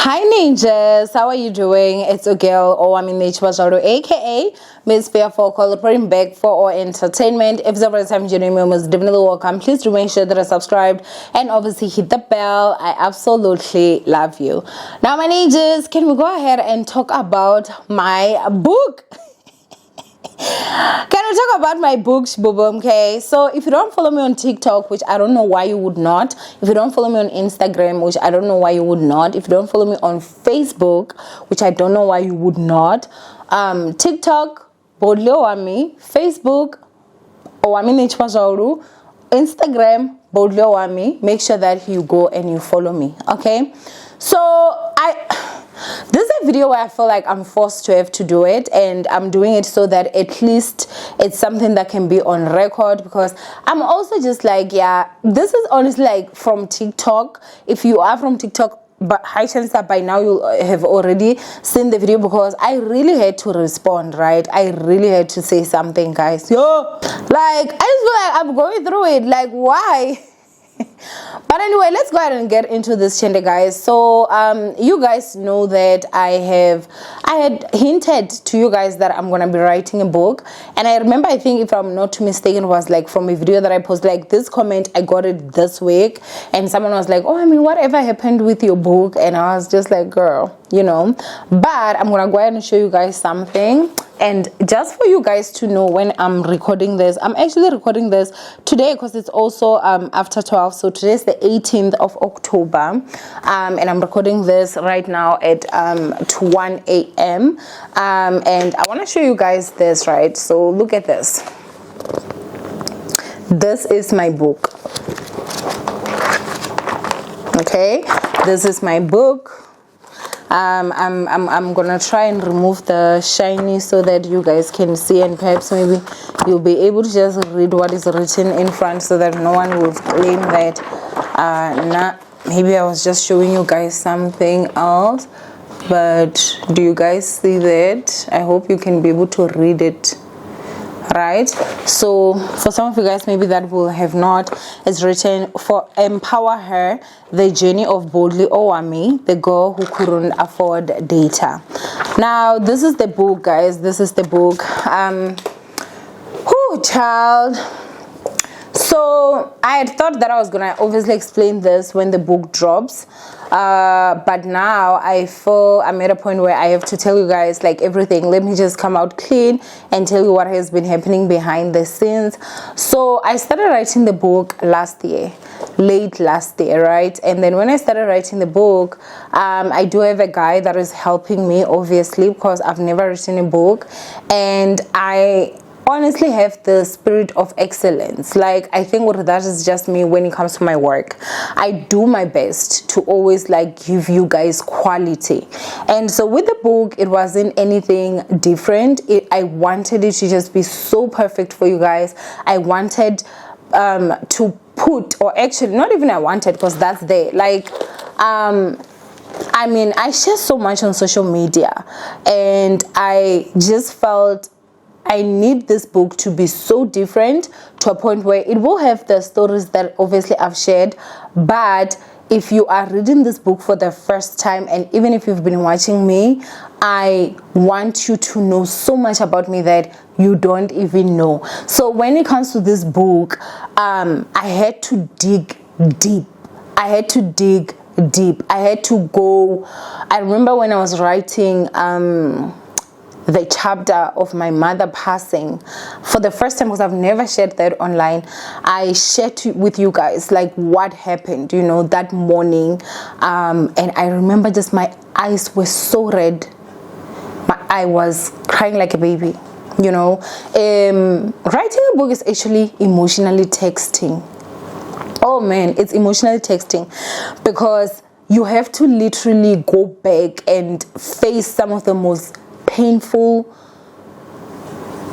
Hi ninjas, how are you doing? It's a girl Owamie aka Miss Fearful, collaborating back for our entertainment. If it's the first time joining me, most definitely welcome. Please do make sure that I subscribed and obviously hit the bell. I absolutely love you. Now my ninjas, can we go ahead and talk about my book? Can we talk about my books, boom? Okay, so if you don't follow me on TikTok, which I don't know why you would not, if you don't follow me on Instagram, which I don't know why you would not, if you don't follow me on Facebook, which I don't know why you would not, TikTok, Bodle Owamie, Facebook, Owamie Nechwazauru, Instagram, Bodle Owamie. Make sure that you go and you follow me, okay? So this is a video where I feel like I'm forced to have to do it, and I'm doing it so that at least it's something that can be on record, because I'm also just like, yeah, this is honestly like from TikTok. If you are from TikTok, but high chance that by now you have already seen the video, because I really had to respond, right? I really had to say something, guys. Yo, like, I just feel like I'm going through it, like, why? But anyway, let's go ahead and get into this chende, guys. So you guys know that I had hinted to you guys that I'm gonna be writing a book, and I remember, I think if I'm not mistaken, it was like from a video that I posted, like this comment, I got it this week, and someone was like, oh, I mean, whatever happened with your book? And I was just like, girl, you know. But I'm gonna go ahead and show you guys something. And just for you guys to know, when I'm recording this, I'm actually recording this today because it's also after 12. So today's the 18th of October, and I'm recording this right now at 1 a.m. And I want to show you guys this, right? So look at this. This is my book. Okay, this is my book. I'm gonna try and remove the shiny so that you guys can see, and perhaps maybe you'll be able to just read what is written in front, so that no one will claim that maybe I was just showing you guys something else. But do you guys see that? I hope you can be able to read it, right? So for some of you guys maybe that will have not, it's written, for empower her, the journey of Boldly Owamie, the girl who couldn't afford data. Now this is the book, guys. This is the book. Child. So I had thought that I was gonna obviously explain this when the book drops, but now I feel I'm at a point where I have to tell you guys like everything. Let me just come out clean and tell you what has been happening behind the scenes. So I started writing the book last year, late last year, right? And then when I started writing the book, I do have a guy that is helping me, obviously, because I've never written a book, and I honestly have the spirit of excellence. Like, I think what that is just me when it comes to my work. I do my best to always like give you guys quality, and so with the book it wasn't anything different. I wanted it to just be so perfect for you guys. I wanted to put, or actually not even I wanted, because that's there, like I mean, I share so much on social media, and I just felt I need this book to be so different, to a point where it will have the stories that obviously I've shared. But if you are reading this book for the first time, and even if you've been watching me, I want you to know so much about me that you don't even know. So when it comes to this book, I had to dig deep. I had to dig deep. I had to go. I remember when I was writing the chapter of my mother passing for the first time, because I've never shared that online. I shared with you guys like what happened, you know, that morning, and I remember just my eyes were so red. I was crying like a baby, you know. Writing a book is actually emotionally texting. Oh man, it's emotionally texting, because you have to literally go back and face some of the most painful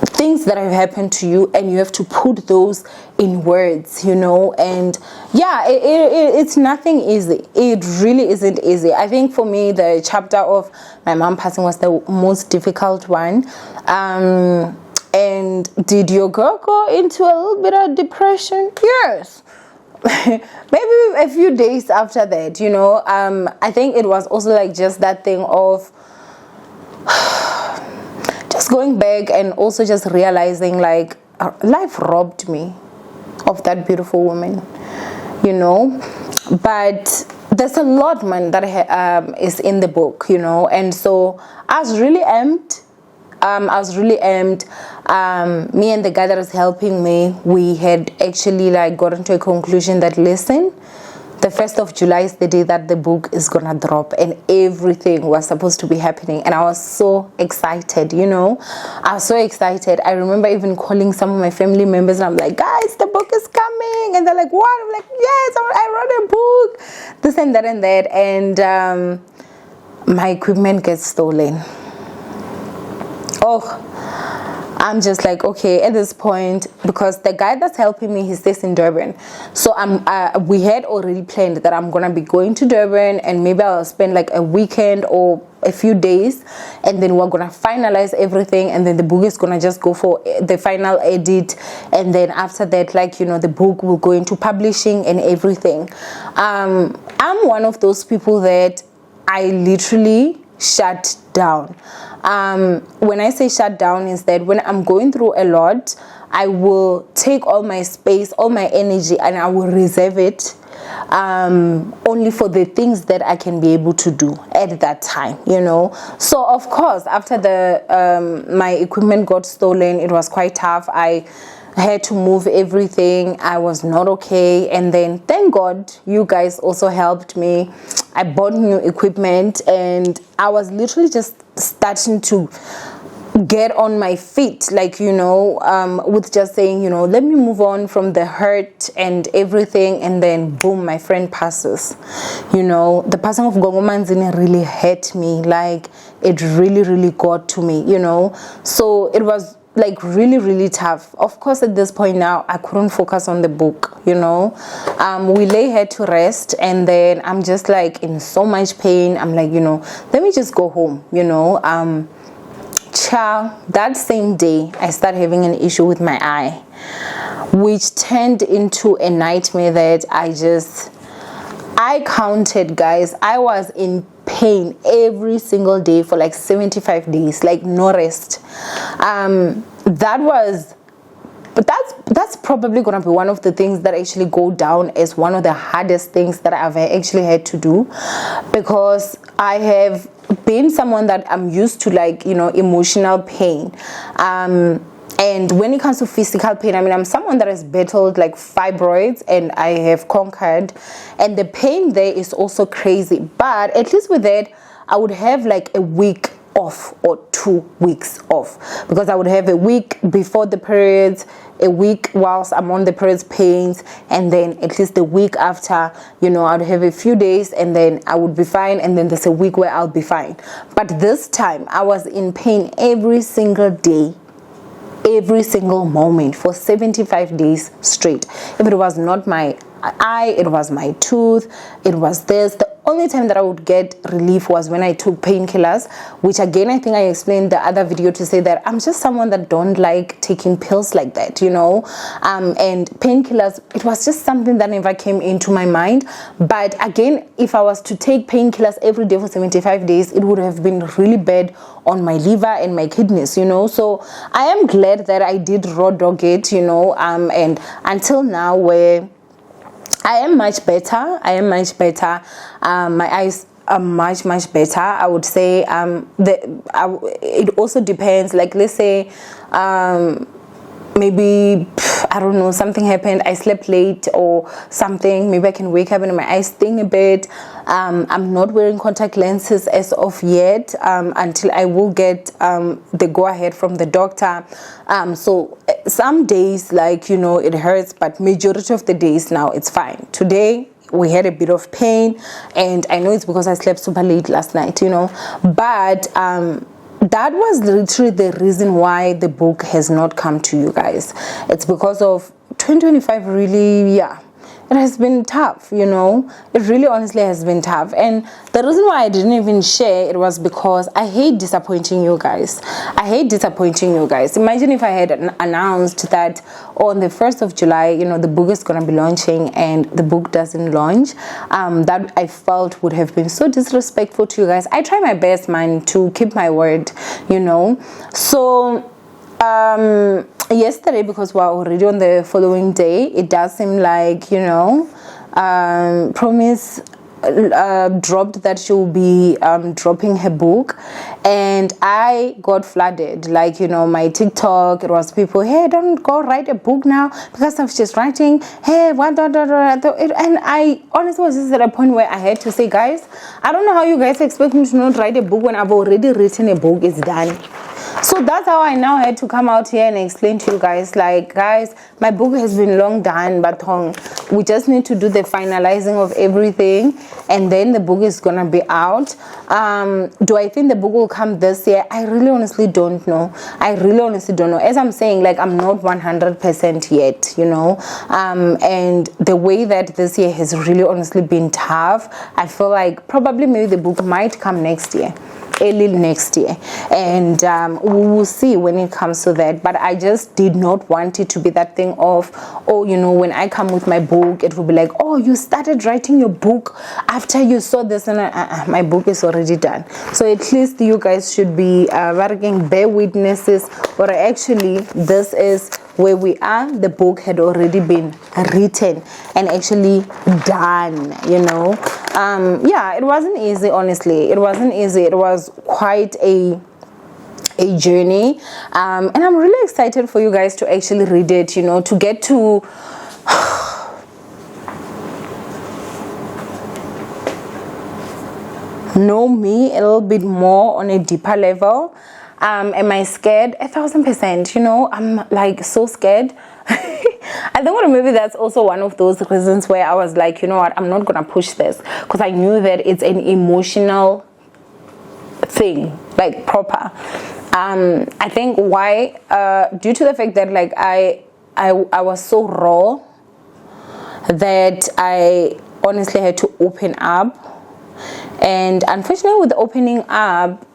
things that have happened to you, and you have to put those in words, you know. And yeah, it's nothing easy. It really isn't easy. I think for me, the chapter of my mom passing was the most difficult one. And did your girl go into a little bit of depression? Yes. maybe a few days after that, you know, I think it was also like just that thing of just going back and also just realizing like life robbed me of that beautiful woman, you know. But there's a lot, man, that is in the book, you know. And so I was really amped. Me and the guy that was helping me, we had actually like gotten to a conclusion that, listen, the 1st of July is the day that the book is gonna drop, and everything was supposed to be happening. And I was so excited, you know. I was so excited. I remember even calling some of my family members and I'm like, guys, the book is coming. And they're like, what? I'm like, yes, I wrote a book, this and that and that. And my equipment gets stolen. Oh, I'm just like, okay, at this point, because the guy that's helping me, he stays in Durban. So we had already planned that I'm gonna be going to Durban, and maybe I'll spend like a weekend or a few days, and then we're gonna finalize everything, and then the book is gonna just go for the final edit, and then after that, like, you know, the book will go into publishing and everything. I'm one of those people that I literally shut down. When I say shut down, is that when I'm going through a lot, I will take all my space, all my energy, and I will reserve it only for the things that I can be able to do at that time, you know. So of course, after the my equipment got stolen, it was quite tough. I had to move everything. I was not okay, and then thank God you guys also helped me. I bought new equipment, and I was literally just starting to get on my feet, like, you know, with just saying, you know, let me move on from the hurt and everything. And then boom, my friend passes. You know, the passing of Gongomanzini really hurt me, like it really got to me, you know. So it was like really tough. Of course, at this point now, I couldn't focus on the book, you know. We lay here to rest, and then I'm just like in so much pain. I'm like, you know, let me just go home, you know. That same day, I started having an issue with my eye, which turned into a nightmare that I counted, guys. I was in pain every single day for like 75 days, like no rest. That's probably gonna be one of the things that actually go down as one of the hardest things that I've actually had to do, because I have been someone that I'm used to, like, you know, emotional pain. And when it comes to physical pain, I mean, I'm someone that has battled like fibroids, and I have conquered, and the pain there is also crazy. But at least with that, I would have like a week off or 2 weeks off, because I would have a week before the periods, a week whilst I'm on the periods pains, and then at least the week after, you know, I'd have a few days, and then I would be fine, and then there's a week where I'll be fine. But this time I was in pain every single day, every single moment, for 75 days straight. If it was not my eye, it was my tooth, it was this. The only time that I would get relief was when I took painkillers, which again, I think I explained the other video to say that I'm just someone that don't like taking pills like that, you know. And painkillers, it was just something that never came into my mind. But again, if I was to take painkillers every day for 75 days, it would have been really bad on my liver and my kidneys, you know. So I am glad that I did raw dog it, you know, and until now, where I am much better. My eyes are much better, I would say. It also depends, like, let's say maybe, I don't know, something happened, I slept late or something, maybe I can wake up and my eyes sting a bit. I'm not wearing contact lenses as of yet, until I will get the go ahead from the doctor. So some days, like, you know, it hurts, but majority of the days now it's fine. Today we had a bit of pain, and I know it's because I slept super late last night, you know. But that was literally the reason why the book has not come to you guys. It's because of 2025, really, yeah. it has been tough, you know. It really honestly has been tough. And the reason why I didn't even share it was because I hate disappointing you guys. I hate disappointing you guys. Imagine if I had announced that on the 1st of July, you know, the book is going to be launching and the book doesn't launch. That I felt would have been so disrespectful to you guys. I try my best, man, to keep my word, you know. So yesterday, because we're already on the following day, it does seem like, you know, Promise dropped that she'll be dropping her book, and I got flooded. Like, you know, my TikTok, it was people, hey, don't go write a book now because of she's writing, hey, what, and I honestly was just at a point where I had to say, guys, I don't know how you guys expect me to not write a book when I've already written a book. It's done. So that's how I now had to come out here and explain to you guys, like, guys, my book has been long done, but we just need to do the finalizing of everything, and then the book is gonna be out. Do I think the book will come this year? I really honestly don't know. I really honestly don't know. As I'm saying, like, I'm not 100% yet, you know. And the way that this year has really honestly been tough, I feel like probably maybe the book might come next year, early next year, and we will see when it comes to that. But I just did not want it to be that thing of, oh, you know, when I come with my book, it will be like, oh, you started writing your book after you saw this, and my book is already done. So at least you guys should be working bear witnesses, or actually this is where we are. The book had already been written and actually done, you know. Yeah, it wasn't easy, honestly. It wasn't easy. It was quite a journey, and I'm really excited for you guys to actually read it, you know, to get to know me a little bit more on a deeper level. Am I scared? 1000%, you know. I'm like so scared. I think maybe that's also one of those reasons where I was like, you know what, I'm not gonna push this, because I knew that it's an emotional thing, like proper. I think why, due to the fact that like I was so raw that I honestly had to open up, and unfortunately with opening up,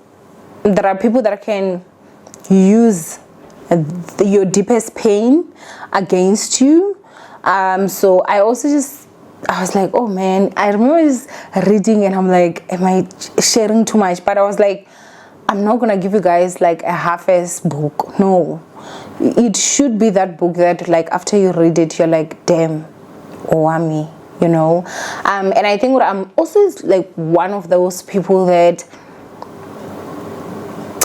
there are people that can use your deepest pain against you. So I was like, oh man, I remember just reading and I'm like, am I sharing too much? But I was like, I'm not gonna give you guys like a half-ass book. No, it should be that book that like after you read it, you're like, damn, Owamie, you know. And I think what I'm also is like one of those people that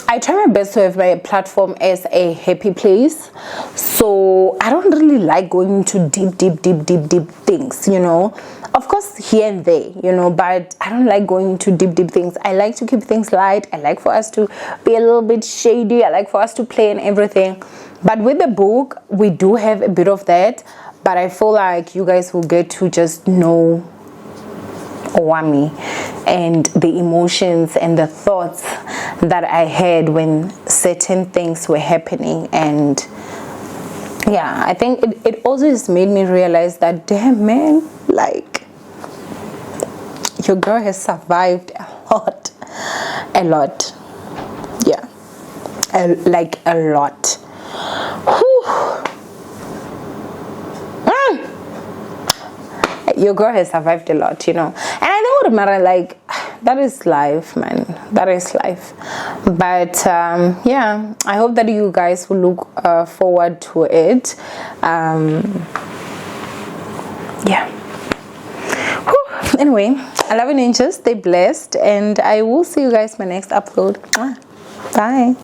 I try my best to have my platform as a happy place. So I don't really like going into deep things, you know. Of course, here and there, you know, but I don't like going into deep things. I like to keep things light. I like for us to be a little bit shady. I like for us to play and everything. But with the book, we do have a bit of that. But I feel like you guys will get to just know Owamie and the emotions and the thoughts that I had when certain things were happening. And yeah, I think it also just made me realize that, damn man, like, your girl has survived a lot, yeah, like a lot. Whew. Your girl has survived a lot, you know. And I know what matter, like, that is life, man. That is life. But yeah, I hope that you guys will look forward to it. Yeah. Whew. Anyway, I love you, ninjas. Stay blessed, and I will see you guys in my next upload. Bye.